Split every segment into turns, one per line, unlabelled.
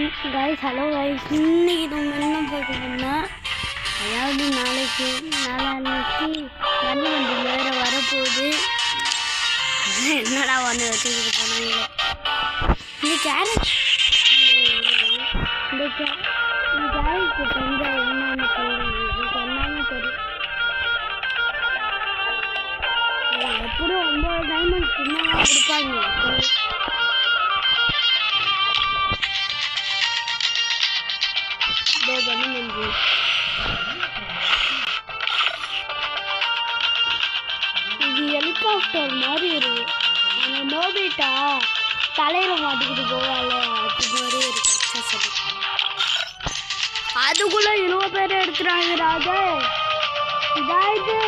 Guys hello guys இன்னைக்கு நம்ம என்ன பார்க்கணும்னா அதாவது நாளைக்கு வண்டி வேற வரப்போகுது. என்னடா வந்து வச்சுக்கிட்டு போனாங்க இந்த கேரட் கொஞ்சம் என்னன்னு சொல்லுங்க சொன்னாலும் சரி. எப்படியும் 9 டைமண்ட் சின்னதாக கொடுப்பாங்க. இது ஹெலிகாப்டர் மாதிரி இருக்கு. அந்த நோபிட்டா தலையில மாட்டிக்கிட்டு போவால அது மாதிரி இருக்கு. அதுக்குள்ள 20 பேர் எடுக்கிறாங்க ராஜா. இதாயிட்டு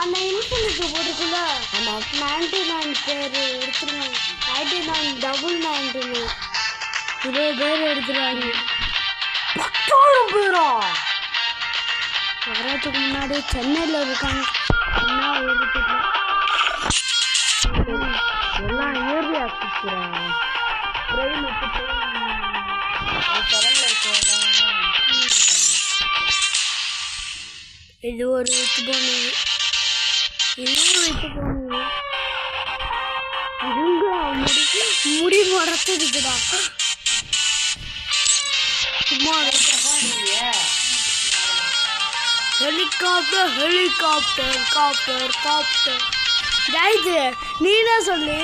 அந்த இன்ஃபினிட்டி போட்டுக்குள்ள 99 பேர் எடுத்துருவாங்க. 99 டபுள் 99 20 பேர் எடுத்துருவாங்க. 10,000 பேரா வரதுக்கு முன்னாடி சென்னையில் இருக்காங்க. எல்லாம் ஏரியா இது ஒரு விட்டு போனது, இன்னும் விட்டு போனது. முடி மரத்து இருக்குதா சும்மா ஹெலிகாப்டர் ஹெலிகாப்டர் காப்டர் காப்டர். ஜாயிது நீனா சொல்லு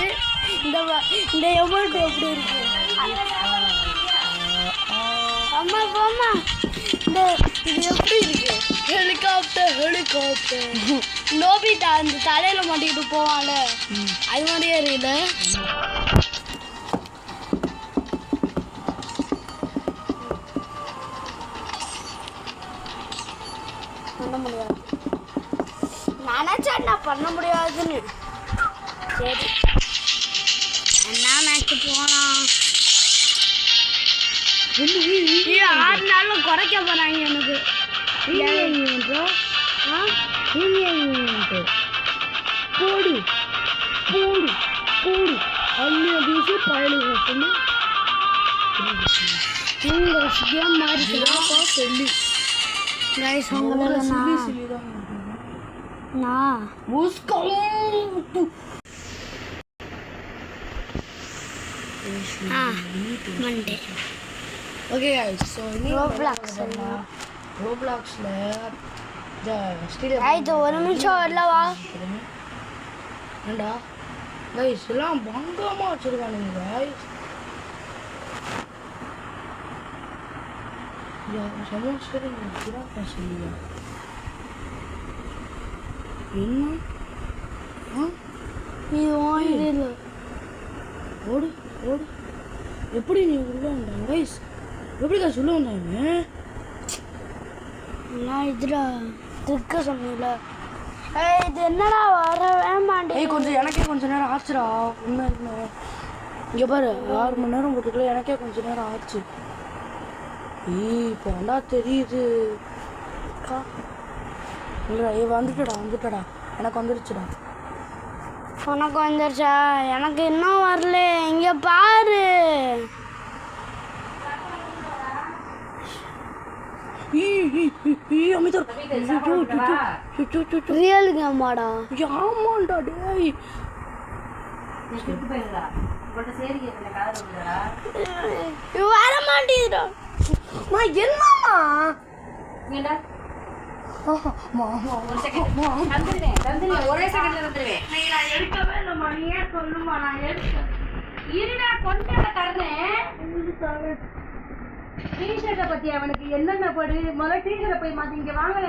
இந்த எமௌண்ட் எப்படி இருக்கு? அம்மா போம்மா இந்த இது எப்படி இருக்கு? ஹெலிகாப்டர் ஹெலிகாப்டர் நோபிட்டா அந்த தலையில மாட்டிக்கிட்டு போவான்ல அது மாதிரியே இருக்குல்ல. பண்ண முடியாது நினைச்சா நான் பண்ண முடியாதுன்னு. சரி என்ன மேட்ச் போகலாம். 6 நாளும் குறைக்க போறாங்க எனக்கு. போடு போடு போடு அந்நிய தூசி பயணம் கேம் மாறிக்கலாம் சொல்லி गाइस உங்கள நான் மண்டே
ஓகே गाइस சோ ரோப்ளாக்ஸ்ல
ஐது ஒரு நிமிஷம் வரலவா
ஏண்டா गाइस எல்லாம் பங்கமா வச்சிருக்கானுங்க गाइस. சமோஸ்கரி புரா பேசலையா என்ன
நீ வாங்கிடல
ஓடு ஓடு. எப்படி நீ உள்ள வந்தாங்க गाइस? எப்படி गाइस உள்ள வந்தாங்க?
நான் இதுடா ட்ரிக்க சொன்னீல. ஏய் இது என்னடா வரவே மாட்டேங்குது.
ஏய் கொஞ்சம் எனக்கே கொஞ்ச நேரம் ஆச்சுடா. உண்மையா இங்கே பாரு 6 மணி நேரம் போட்டுக்கல எனக்கே கொஞ்ச நேரம் ஆச்சு. இப்போ வந்தா தெரியுது. இல்லை வந்துட்டடா எனக்கு வந்துடுச்சுடா.
உனக்கு வந்துருச்சா? எனக்கு இன்னும் வரல. இங்கே பாரு ரியல் கேமாடா.
ஆமாண்டா டேய்
வர மாட்டேங்குதுடா. என்னம்மா
ஒரே செகண்ட்ல வந்துருவேன். நான் எடுக்கவே இல்லைம்மா. நீ ஏன் சொல்லுமா? நான் எடுக்க இருடா கொண்டாட தர்றேன். டிஷர்ட்டை பத்தி அவனுக்கு என்னென்ன படு முதல்ல டிஷர்ட்டை போய் மாத்தி இங்க வாங்கல.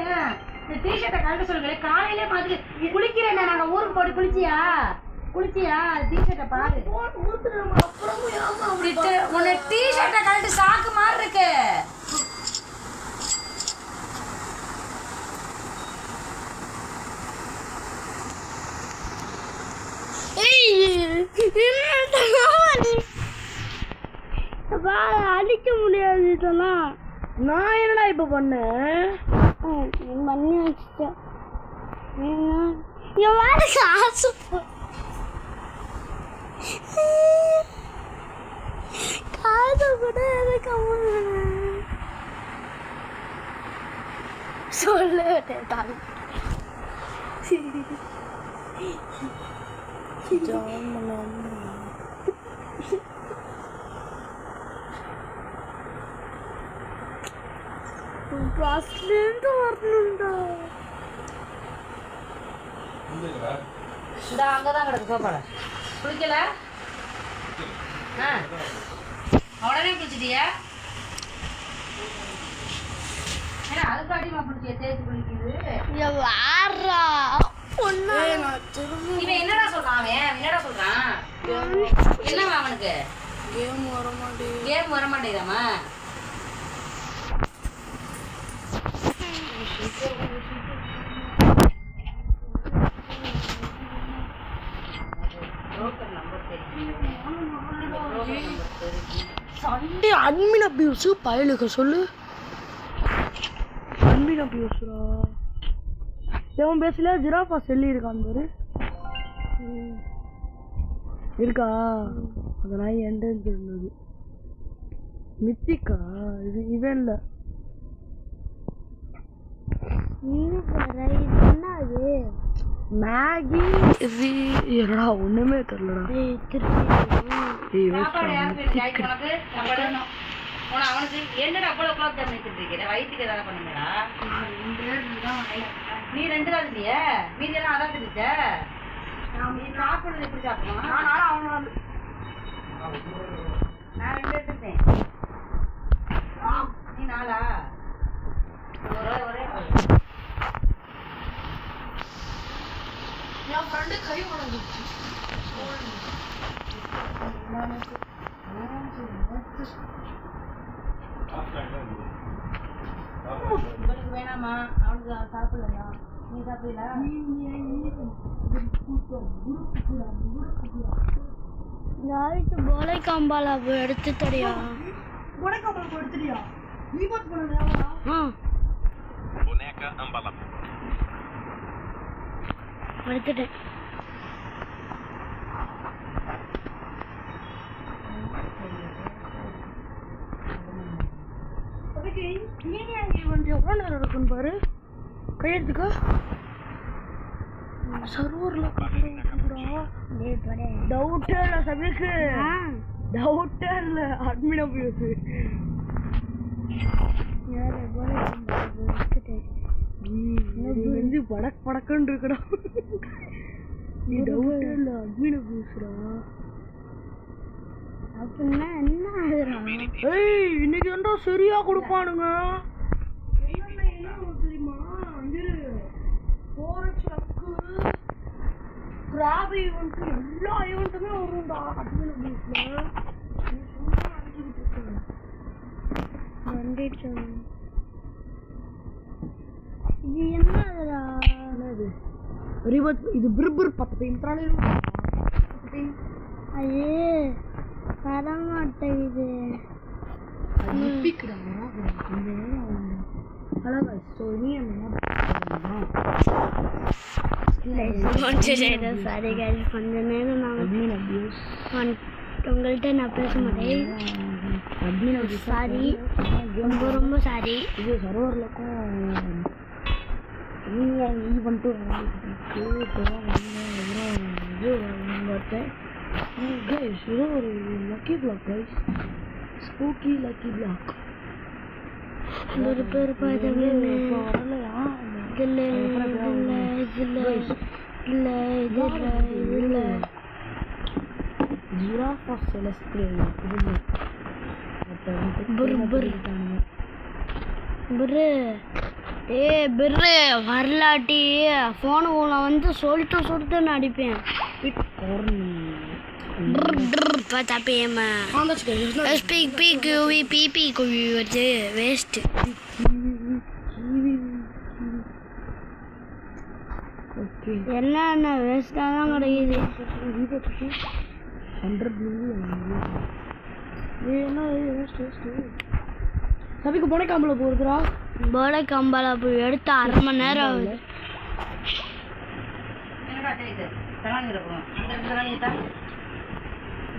இந்த டிஷர்ட்டை கலட்ட சொல்லுங்களேன். காலையிலே மாத்தி குளிக்கிறேன். நாங்க ஊருக்கு போட்டு குளிச்சியா டிஷர்ட்டை பாரு. உன்னை டிஷர்ட்டை கலட்டு சாக்கு மாதிரி இருக்கு.
அடிக்க முடியாது. இதெல்லாம்
நான் என்னடா இப்ப பண்ணேன்?
பண்ணி வச்சுட்டேன். காசு தாங்க பஸ்லேருந்து வரணும்டா.
இந்த அங்கதான் கிடக்கு சோப்பால குளிக்கல. உடனே குளிச்சிட்டியா? ஏன்னா அதுக்கு அடிமா பிடிச்சிய தேய்ச்சி குளிக்குது.
வாரா பொண்ணு
இவன் என்னடா சொல்றான்? அவன் என்னடா சொல்றான்? என்னவா அவனுக்கு?
கேம் வர மாட்டேங்குது.
கேம் வர மாட்டேங்குதாமா?
சண்டே அட்மின் அபியூஸ் பயலுக்க சொல்லு. அட்மின் அபியூஸ்ரா எவன் பேசல. ஜிராஃபா செல்லி இருக்கான் பாரு. இருக்கா அதெல்லாம் எண்டன்னு தெரிஞ்சது. மித்திக்கா இது இவன் இல்லை.
என்னது
மேகி இது என்னடா ஒண்ணுமே தெரியலடா.
அவனுக்கு என்னடா அவ்வளோ குலாப் ஜாமுன் வச்சுருக்கீங்க? வயிற்றுக்கு ஏதாவது பண்ணுங்கடா. நீ 2 தான் இல்லையா? மீதி எல்லாம் அதான் தெரிஞ்ச. நீ சாப்பிடுறது எப்படி சாப்பிடணும்? நான் 2 எடுத்துட்டேன். நீ 4ஆ? ஒரே
என் ஃப்ரெண்டு கை உடஞ்சிச்சு.
உங்களுக்கு வேணாமா? அவனுக்கு சாப்பிடலாம். நீ சாப்பிடல?
போலை கம்பாலா எடுத்து தரியா?
எடுத்துட்டியா? நீ பார்த்து பண்ண
எடுத்துட்டேன்.
எவ்வளோ நேரம் இருக்குன்னு பாரு. கையெடுத்துக்க சர்வரில் டவுட்டே இல்லை சபீக்கு. டவுட்டே இல்லை அட்மின் அபியூஸ். வந்து படக் படக்குன்னு இருக்குடா. நீ டவுட்டே இல்லை அட்மின் அபியூஸ்டா.
அப்படின்னா என்ன ஆகுறா?
ஏய் இன்னைக்கு வந்து சரியா கொடுப்பானுங்க. தெரியுமா கிராப் ஈவெண்ட் எல்லா ஈவெண்ட்டுமே வரும்டா அட்மின் அபியூஸ்ல.
வந்துட்டு இது என்னதுடா?
என்னது ரிவர்ஸ் இது பிர்பிர் 10 டைம் தரானே.
அது வரமாட்டேங்குது.
அது பிக்டா இந்த ஹலோ गाइस சோ நீ என்ன
சாரி गाइस கொஞ்ச நேரம் நான்
அட்மின் அபியூஸ்
உங்கள்கிட்ட நான் பேச மாட்டேன்.
அட்மின் அபியூஸ்
சாரி ரொம்ப ரொம்ப சாரி.
இது சர்வர்லக்கும் நீங்க இது பண்ணிட்டு guys இது ஒரு lucky block guys. Spooky lucky block.
ஒரு பேர் பார்த்தீங்கன்னா
வரலையா?
இதில்
ஜிராஃபா செலஸ்டியல்
பிர்ரு வரலாட்டி ஃபோனு வந்து சொல்லிட்டு அடிப்பேன். வேஸ்ட் என்ன வேஸ்டாக தான் கிடைக்குது.
100 மில்லியன் சபிக்கு போனை காம்பல போடுறா.
போலை கம்பாலா போய் எடுத்து 1/2 மணி நேரம் ஆகுது.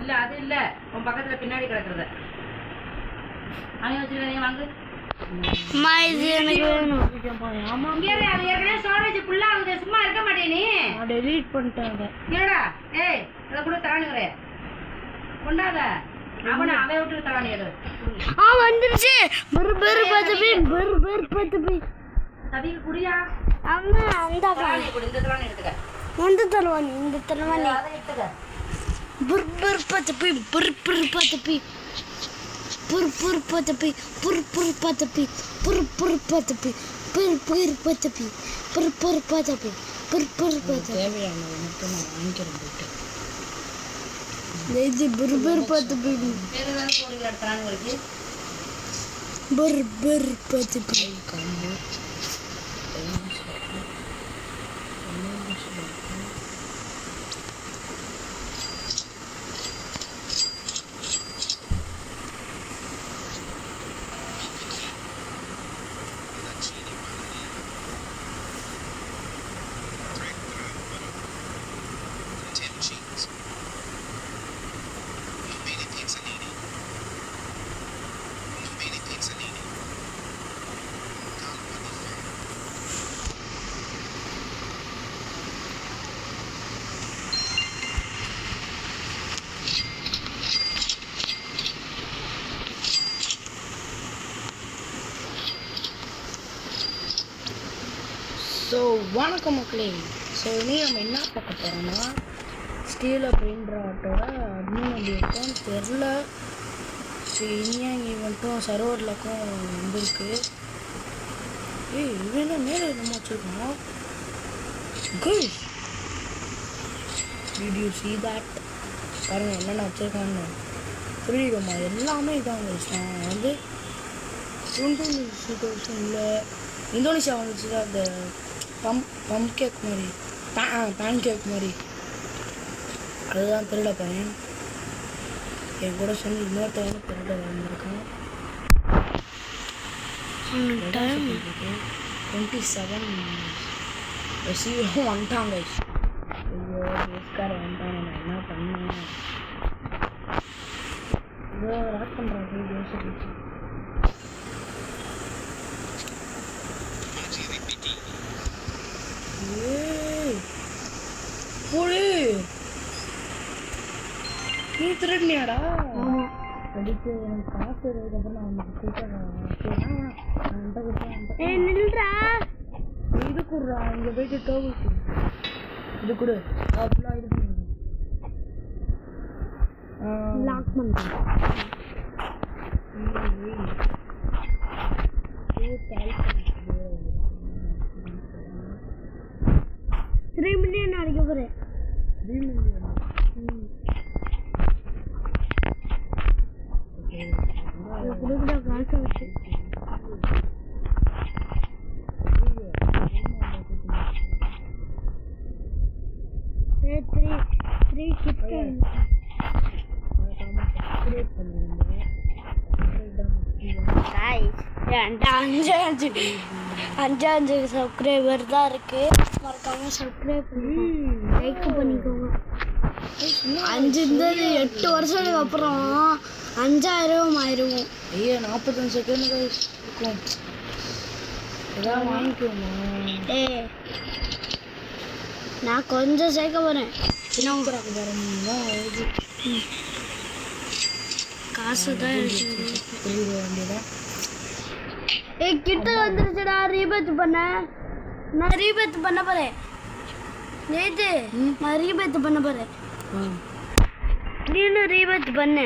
இல்ல அது இல்ல உன் பக்கத்துல பின்னாடி கிடக்குறத அங்கே வச்சுருக்க. வாங்கு
அம்மா இது எனக்கு வேணும்.
ஆமா
இங்கே இரு, அது ஏற்கனவே ஸ்டோரேஜ் ஃபுல்லாக ஆகுது, சும்மா இருக்க மாட்டே நீ.
நான் டெலீட் பண்ணிட்டேன்.
இல்லடா, ஏய் அதை கூட தரானுங்கிறே கொண்டாத, அவனை அதை விட்டு தரானு எடு.
வந்துருச்சு. பர் பர் பத்தபி பர் பர் பத்தபி.
தவிக்கு குடியா,
அம்மா அந்த
தரானி கொடு, இந்த தரானி எடுத்துக்க,
இந்த தருவானி இந்த தருவானி.
அதை எடுத்துக்க.
பர் பர் பத்தபி பர் பர் பத்தபி பர் பர் பத்தபி பர் பர் பத்தபி பர் பர் பத்தபி பர் பர் பத்தபி பர் பர் பத்தபி பர் பர் பத்தபி.
தேவையானது மட்டும் நான் வாங்கிக்கிறேன் போயிட்டு.
இது பர் பர் பத்தபி
வேறு ஏதாவது போடுங்க தரானுங்களுக்கு.
பர் பர் பத்தபி.
கம்பு ஸோ வணக்கம் மக்களே. ஸோ இனி நம்ம என்ன பார்க்க போகிறோம்னா ஸ்டீல் அப்படின்ற ஆட்டோட அட்மின் அப்படி இருக்கும் தெரில. இனியாங் ஈவெண்ட்டும் சர்வர்லக்கும் வந்திருக்கு. ஏய் இது என்ன மேலே நம்ம வச்சுருக்கோம். குட் வீடியோ சி தட் பாருங்கள் என்னென்ன வச்சுருக்கான்னு புரியுமா. எல்லாமே இதான் நான் வந்து 2020 இந்தோனேஷியா வந்துச்சு. அந்த பம் கேக் மாதிரி பேன் கேக் மாதிரி அதுதான் திருட பையன். என் கூட சேர்ந்து இன்னொருத்தவங்க திருட வந்திருக்கான். 27 ரசீவரும் வந்துட்டாங்க. ஐயோ பேஸ்கார வந்துட்டாங்க. நான் என்ன பண்ணேன் இதோ ராட் பண்ணுறாங்க வீடியோஸ் இருந்துச்சு. போடு நீ திருடினியாடா? அதுக்கு எனக்கு காசு இருக்கிறதுக்கப்புறம் நான் உனக்கு கொடுத்தேன். இது கொடுறா, இங்கே போயிட்டு டோபிள் இது கொடு. அப்படிலாம் இது பண்ணி
லாக் பண்ணுறேன். 3 மில்லியன் அடிக்க போகிறேன்.
3 மில்லியன்
கொடுக்குற காசை வச்சு த்ரீ கிட்ட அஞ்சு சப்ஸ்கிரைபர் தான் இருக்கு. மறக்காம சப்ஸ்கிரைப் பண்ணி லைக் பண்ணிக்கோங்க. 5 இருந்தது 8 வருஷத்துக்கு அப்புறம் 5000 ஆயிடுவோம்.
ஐயா 45 செகண்ட் இருக்கும். ஏதாவது வாங்கிக்கோமா?
நான் கொஞ்சம் சேர்க்க போறேன். காசு தான்
வேண்டியதான்.
கிட்ட வந்துருச்சுடா. ரீபேத் பண்ண நான் ரீபேத் பண்ண போறேன். நேத்து நான் ரீபேத் பண்ண போறேன். நீனும் ரீபேத் பண்ண.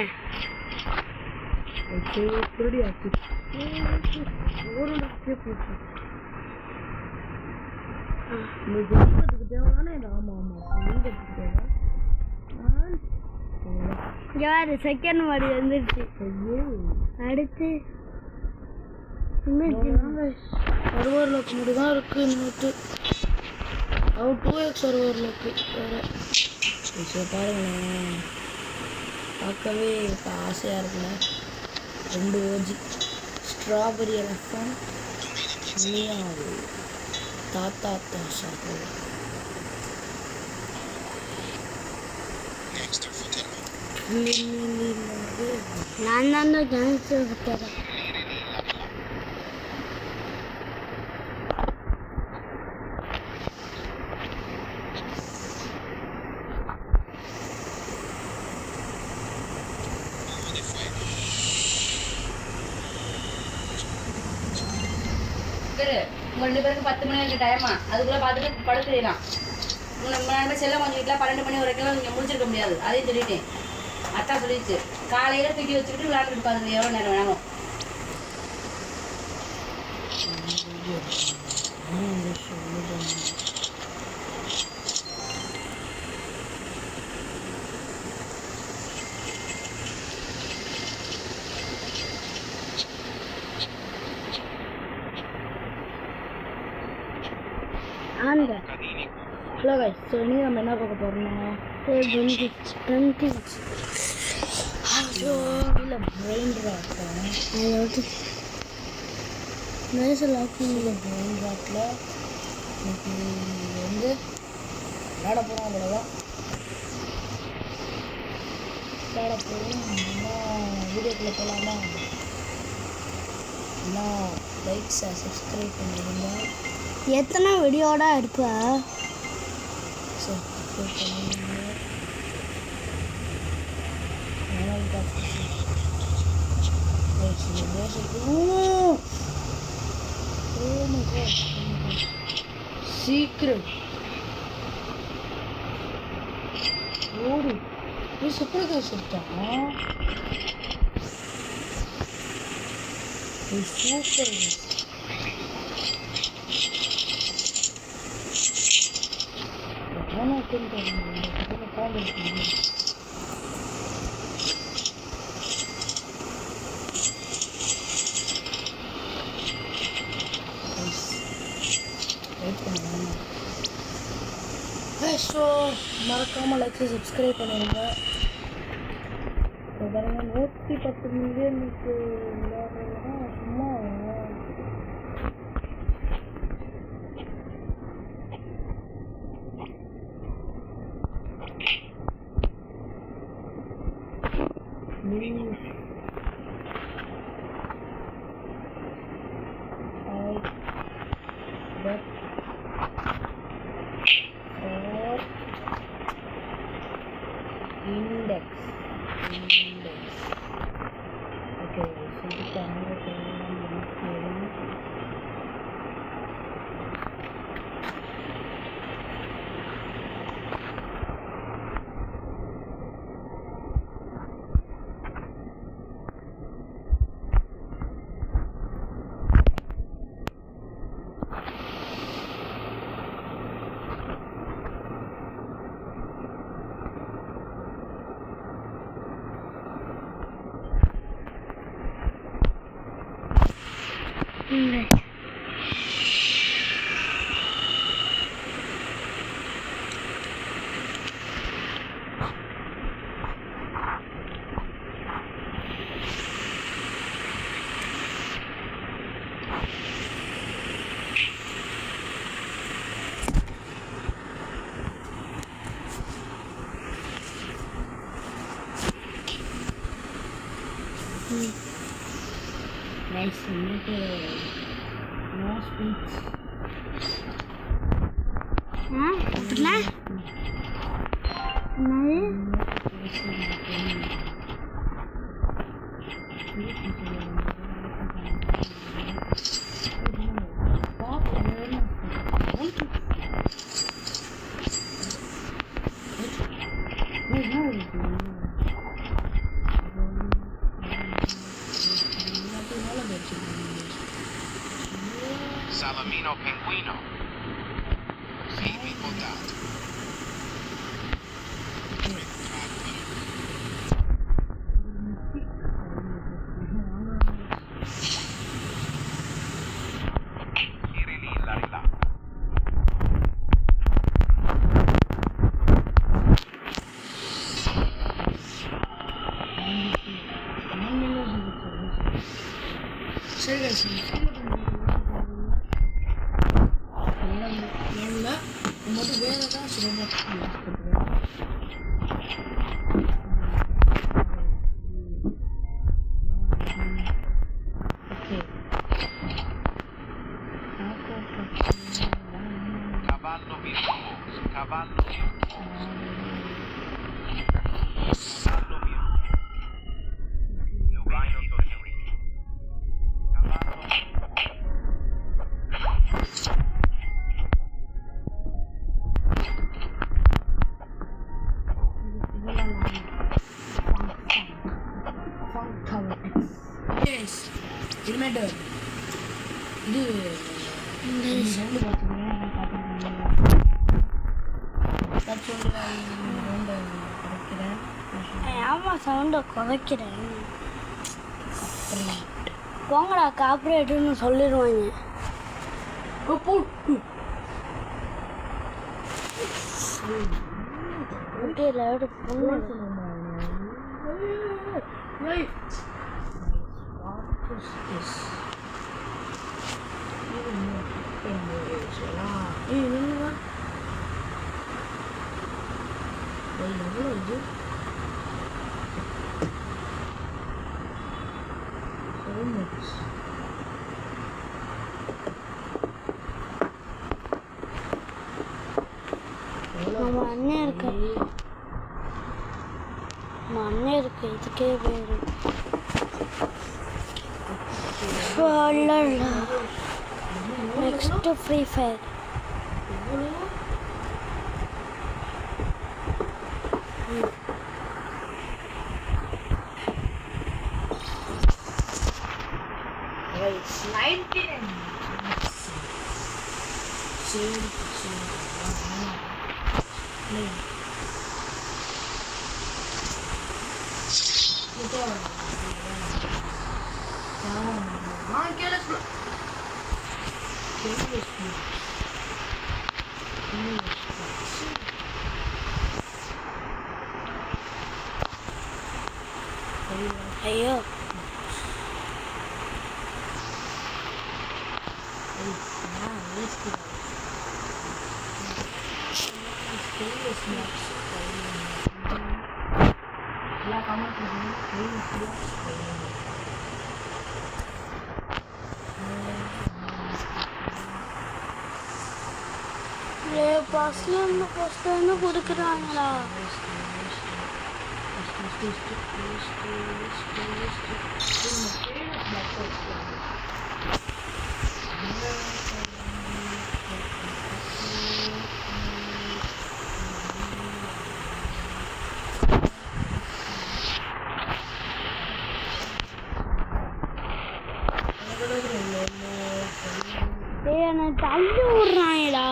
யாரு செகண்ட் மாடி வந்துருச்சு. அடுத்து
சர்வர் லோக்கு மட்டும் தான் இருக்கு. இன்னொரு 2x சர்வர் லோக்கு வேறு பாருங்களேன். பார்க்கவே இப்போ ஆசையாக இருக்குல்ல. 2 ஓஜி ஸ்ட்ராபெரி எலஃபன் மியாவு தாத்தா தாஷா.
நான் தான் கேன்சல் விட்டுறேன்.
பேர் உங்கள் 2 பேருக்கு 10 மணி வரைக்கும் டைமா அதுக்குள்ளே பார்த்துட்டு படுத்துடலாம். உங்களை செல்ல கொஞ்சம் வீட்டில் 12 மணி வரைக்கும் நீங்கள் முடிச்சிருக்க முடியாது. அதையும் சொல்லிட்டேன். அத்தா சொல்லிடுச்சு. காலையில் தூக்கி வச்சுக்கிட்டு விளையாண்டுட்டு பாருங்க எவ்வளோ நேரம் வேணும்.
அந்த
ஹலோ கைஸ், ஸோ இனி நம்ம என்ன பார்க்க போகிறோம்னா
வந்துச்சு
இல்லை பிரெயின் ராட்டம்.
அதாவது லாக்கிங்
இல்லை பிரெயின் ராட்டில் வந்து விளையாட போகிறோம். அவ்வளோதான் விளையாட போகிறோம். வீடியோக்குள்ளே போகலாமா? நான் லைக்ஸை சப்ஸ்கிரைப் பண்ணிடுங்க.
எத்தனை வீடியோட இருப்ப?
சப்ஸ்கிரைப் பண்ணிடுங்க. சீக்கிரம் ஓடு. நீ சுப்பரத்தை சுட்டான். சூப்பர். ஸோ மறக்காமல் லைக் சப்ஸ்கிரைப் பண்ணிடுங்க. பாருங்க 110 மில்லியனுக்கு விளையாடுறதுனா சும்மா index. Okay, so the camera nice no speech.
அப்படின்னா
Salamino Pinguino. See me potato. Kirililla rilata.
சரி guys, மட்டும் வேற தான் சுலபமாக
Cavallo virtuoso, cavallo virtuoso. Cavallo virtuoso. Lubino Torino. Cavallo
இனிமேட்டு இது சவுண்டு பார்த்துக்கிறேன் சவுண்டு குறைக்கிறேன்.
ஆமாம் சவுண்டை குறைக்கிறேன். போங்கடா காப்பரேட்டுன்னு சொல்லிடுவாங்க. நம்ம அண்ணன் இருக்கு இதுக்கே பேரு. Next free fire. ஐயோ பஸ்லேருந்து கொடுக்குறாங்களா? என்னை தள்ளி விடுறாங்களா?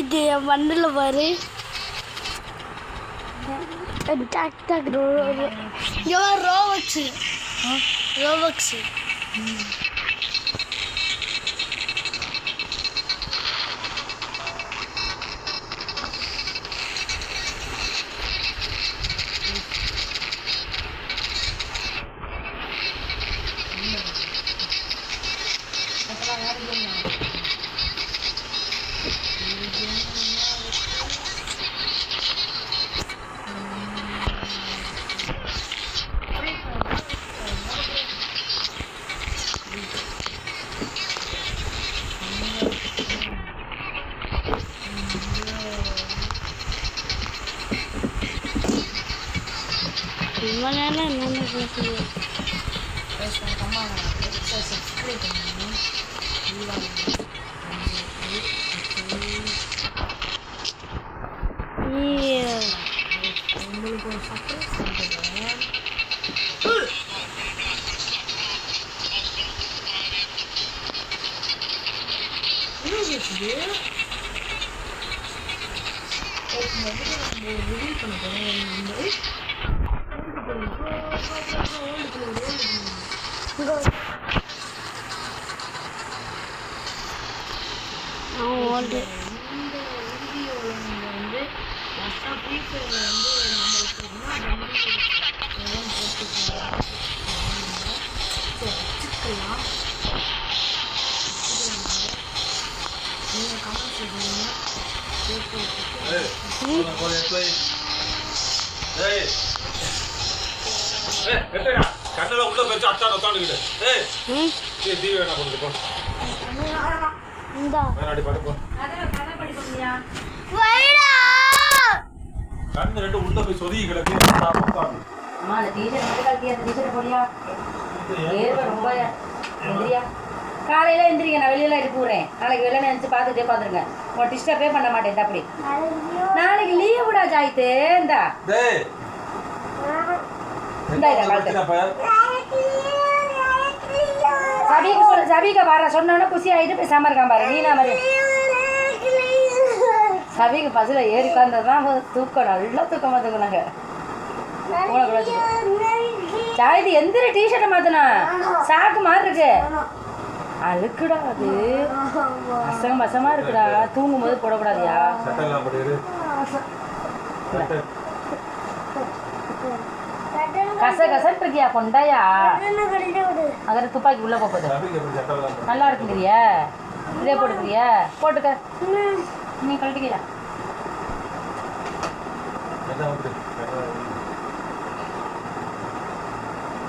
இது என் மண்ணில் பாரு. ரோபக்ஸு என்னென்ன பேசுது?
கண்ணில் உள்ள போயிடுச்சு அத்தான் உட்காந்துக்கிட்டு ஏய்
ம்
டிவி வேணா கொண்டு போ
இந்தா
வேணாடி படுப்போம்
கதை படிப்போம்யா.
வைடா
கண்ணு ரெண்டு உள்ள போய் சொருகி கிடக்கு உட்காந்து
அம்மா அந்த டீஷர்ட் மட்டும் கழட்டி அந்த டீஷர்ட் போடியா. வேர்வை ரொம்ப எந்திரியா. காலையில எந்திரிங்க, நான் வெளியில எடுத்து விடுறேன். நாளைக்கு வெளில நினைச்சு பார்த்துட்டே பார்த்துருங்க. உன் டிஸ்டர்பே பண்ண மாட்டேன் அப்படி. நாளைக்கு லீவ் விடா ஜாயித்து. இந்தா
டேய்
இந்தா சபிக்கு சொல்லு, சபிக்க பாரு சொன்னோன்னா குசி ஆகிட்டு பேசாம இருக்கான் பாரு. நீனா மாதிரி சபிக்கு பஸ்ஸில் ஏறி உட்கார்ந்ததுதான் தூக்கம், நல்லா தூக்கம் பார்த்துக்கணாங்க. ஜாயிது எந்திர டிஷர்ட்டை மாத்தினா சாக்கு மாதிரி இருக்கு. அழுக்குடா அது, பசமா இருக்குடா. தூங்கும் போது போடக்கூடாதியா. கசன்னு இருக்கியா கொண்டாயா. அதில் துப்பாக்கி உள்ள போகுது. நல்லா இருக்குங்கிறியா, இதே போட்டுக்கிறியா, போட்டுக்க. நீ கழட்டிக்கிறியா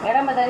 இடம்